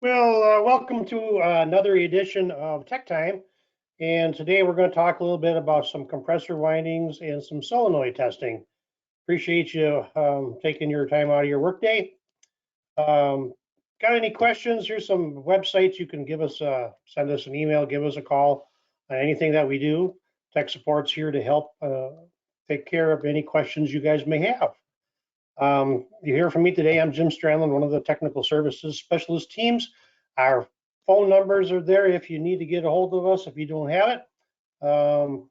Well, welcome to another edition of TechTime, and today we're going to talk a little bit about some compressor windings and some solenoid testing. Appreciate you taking your time out of your workday. Got any questions? Here's some websites you can give us, send us an email, give us a call, anything that we do. Tech support's here to help take care of any questions you guys may have. You hear from me today. I'm Jim Strandlund, one of the technical services specialist teams. Our phone numbers are there if you need to get a hold of us. If you don't have it,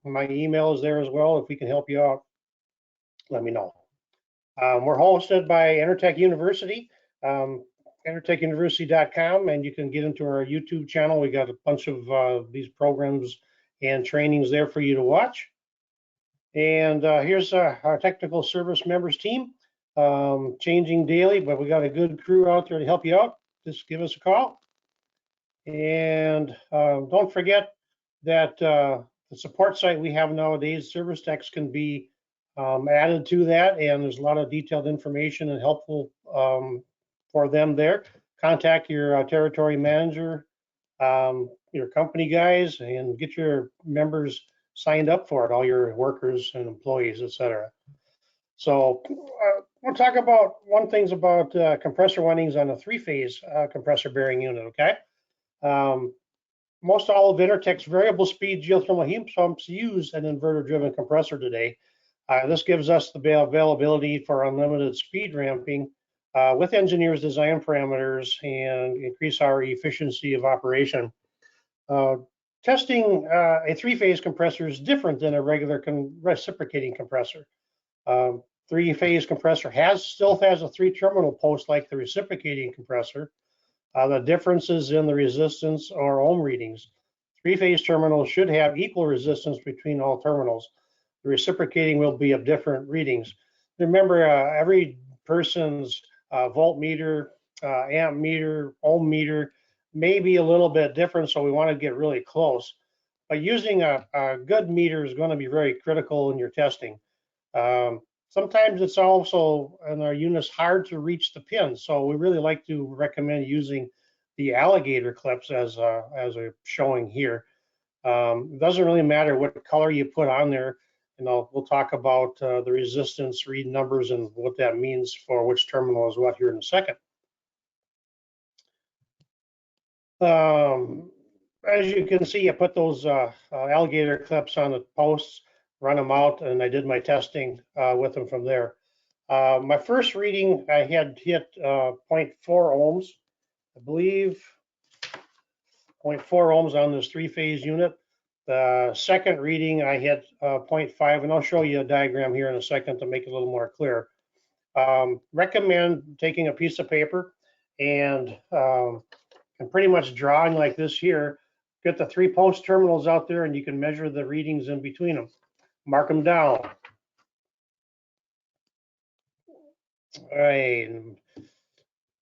my email is there as well. If we can help you out, let me know. We're hosted by Intertech University, intertechuniversity.com, and you can get into our YouTube channel. We got a bunch of these programs and trainings there for you to watch. And here's our technical service members team. Changing daily, but we got a good crew out there to help you out. Just give us a call. And don't forget that the support site we have nowadays, service techs can be added to that, and there's a lot of detailed information and helpful for them there. Contact your territory manager, your company guys, and get your members signed up for it, all your workers and employees, etc. So we'll talk about things about compressor windings on a three-phase compressor bearing unit, okay? Most all of Intertech's variable speed geothermal heat pumps use an inverter-driven compressor today. This gives us the availability for unlimited speed ramping with engineers' design parameters and increase our efficiency of operation. Testing a three-phase compressor is different than a regular reciprocating compressor. Three-phase compressor still has a three-terminal post like the reciprocating compressor. The difference is in the resistance or ohm readings. Three-phase terminals should have equal resistance between all terminals. The reciprocating will be of different readings. Remember, every person's voltmeter, amp meter, ohm meter may be a little bit different, so we want to get really close. But using a good meter is going to be very critical in your testing. Sometimes it's also in our units hard to reach the pins, so we really like to recommend using the alligator clips as showing here. It doesn't really matter what color you put on there. We'll talk about the resistance read numbers and what that means for which terminal is what here in a second. As you can see, I put those alligator clips on the posts, run them out, and I did my testing with them from there. My first reading, I had hit 0.4 ohms, I believe, 0.4 ohms on this three-phase unit. The second reading, I hit 0.5, and I'll show you a diagram here in a second to make it a little more clear. Recommend taking a piece of paper and pretty much drawing like this here. Get the three post terminals out there, and you can measure the readings in between them. Mark them down. All right.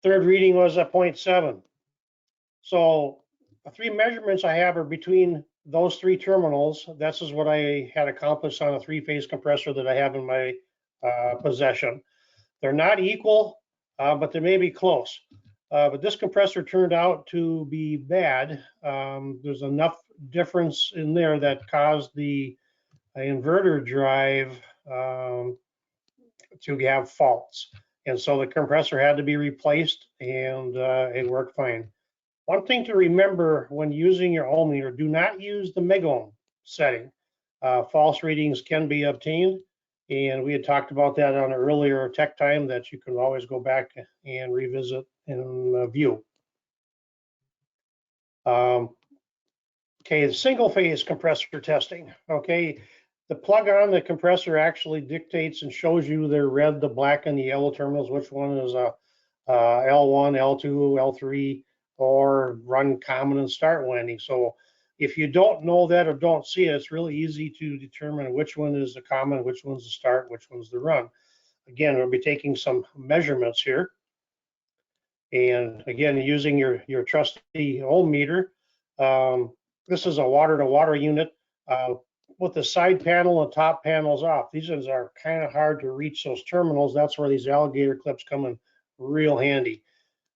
Third reading was a 0.7. So the three measurements I have are between those three terminals. This is what I had accomplished on a three-phase compressor that I have in my possession. They're not equal, but they may be close. But this compressor turned out to be bad. There's enough difference in there that caused the inverter drive to have faults. And so the compressor had to be replaced, and it worked fine. One thing to remember when using your ohm meter, do not use the megohm setting. False readings can be obtained, and we had talked about that on an earlier tech time that you can always go back and revisit and view. Okay, the single phase compressor testing. Okay, the plug on the compressor actually dictates and shows you the red, the black, and the yellow terminals, which one is a L1, L2, L3, or run common and start winding. So if you don't know that or don't see it, it's really easy to determine which one is the common, which one's the start, which one's the run. Again, we'll be taking some measurements here. And again, using your trusty ohm meter. This is a water-to-water unit with the side panel and top panels off. These ones are kind of hard to reach those terminals. That's where these alligator clips come in real handy.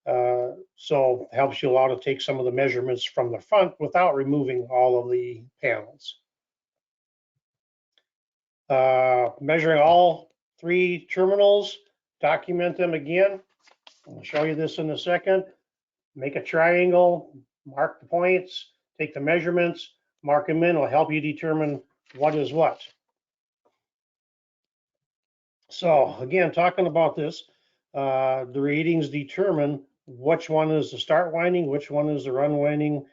So it helps you allow to take some of the measurements from the front without removing all of the panels. Measuring all 3 terminals, document them again. I'll show you this in a second. Make a triangle, mark the points, take the measurements, mark them in. It'll help you determine what is what. So again, talking about this, the readings determine which one is the start winding, which one is the run winding,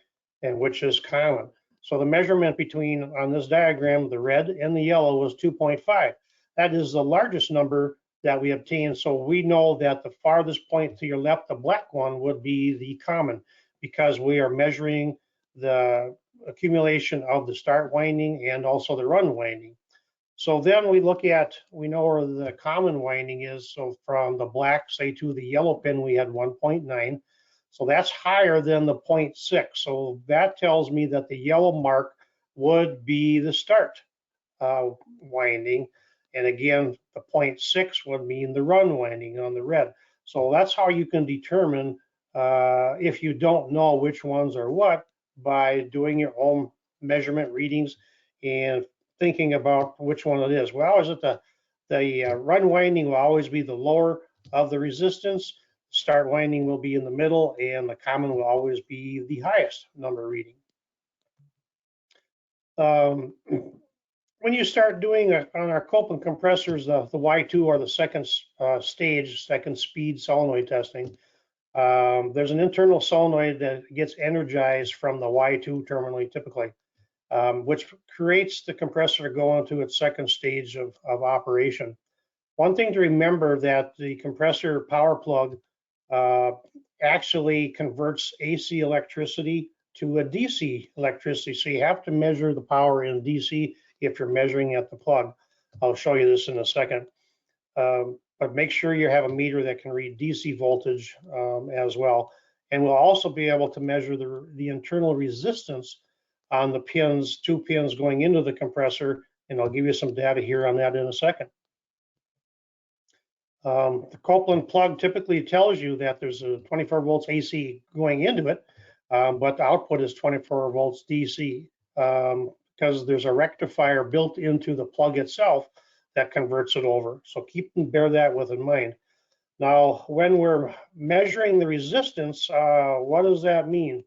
and which is common. So the measurement between, on this diagram, the red and the yellow was 2.5. That is the largest number that we obtained. So we know that the farthest point to your left, the black one, would be the common, because we are measuring the accumulation of the start winding and also the run winding. So then we look at, we know where the common winding is. So from the black, say, to the yellow pin, we had 1.9. So that's higher than the 0.6. So that tells me that the yellow mark would be the start winding. And again, the 0.6 would mean the run winding on the red. So that's how you can determine if you don't know which ones are what, by doing your own measurement readings and thinking about which one it is. Well, is it the run winding will always be the lower of the resistance, start winding will be in the middle, and the common will always be the highest number reading. When you start doing on our Copeland compressors, the Y2 or the second stage, second speed solenoid testing, there's an internal solenoid that gets energized from the Y2 terminal typically, which creates the compressor to go into its second stage of operation. One thing to remember, that the compressor power plug actually converts AC electricity to a DC electricity. So you have to measure the power in DC if you're measuring at the plug. I'll show you this in a second. But make sure you have a meter that can read DC voltage as well. And we'll also be able to measure the internal resistance on the pins, 2 pins going into the compressor, and I'll give you some data here on that in a second. The Copeland plug typically tells you that there's a 24 volts AC going into it, but the output is 24 volts DC, because there's a rectifier built into the plug itself that converts it over. So bear that with in mind. Now, when we're measuring the resistance, what does that mean?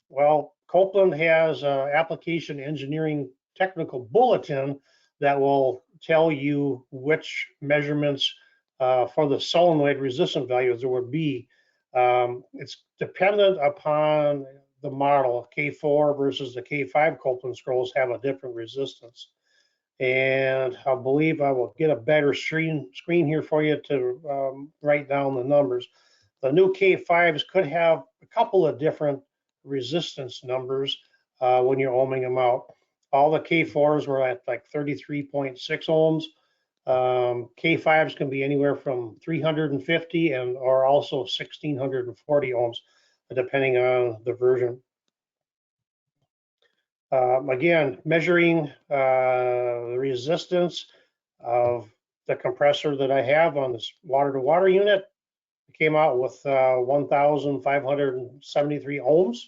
Well, Copeland has an application engineering technical bulletin that will tell you which measurements for the solenoid resistance values there would be. It's dependent upon the model. K4 versus the K5 Copeland scrolls have a different resistance. And I believe I will get a better screen here for you to write down the numbers. The new K5s could have a couple of different resistance numbers when you're ohming them out. All the K4s were at like 33.6 ohms. K5s can be anywhere from 350 and or also 1640 ohms, depending on the version. Again, measuring the resistance of the compressor that I have on this water-to-water unit, it came out with 1,573 ohms.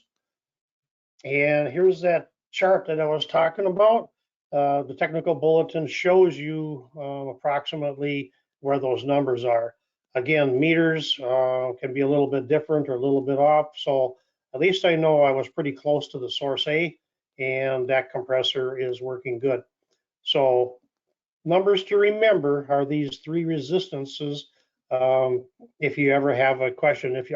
And here's that chart that I was talking about. The technical bulletin shows you approximately where those numbers are. Again, meters can be a little bit different or a little bit off. So at least I know I was pretty close to the source A, and that compressor is working good. So numbers to remember are these 3 resistances. If you ever have a question, if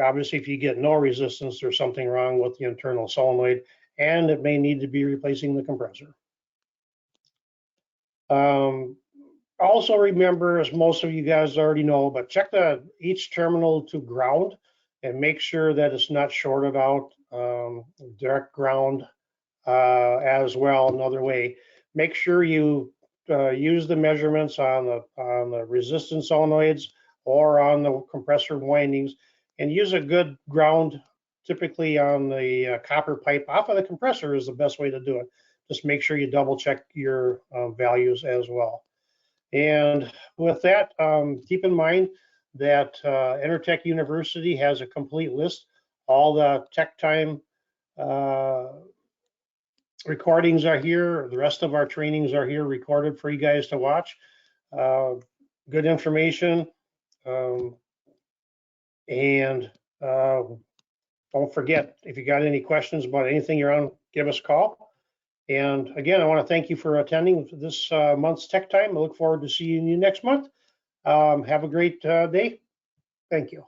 you get no resistance, there's something wrong with the internal solenoid, and it may need to be replacing the compressor. Also remember, as most of you guys already know, but check each terminal to ground and make sure that it's not shorted out. Direct ground as well, another way. Make sure you use the measurements on the resistance solenoids or on the compressor windings, and use a good ground, typically on the copper pipe off of the compressor is the best way to do it. Just make sure you double check your values as well. And with that, keep in mind that Intertech University has a complete list. All the TechTime recordings are here. The rest of our trainings are here recorded for you guys to watch. Good information. And don't forget, if you got any questions about anything you're on, give us a call. And again, I want to thank you for attending this month's Tech Time. I look forward to seeing you next month. Have a great day. Thank you.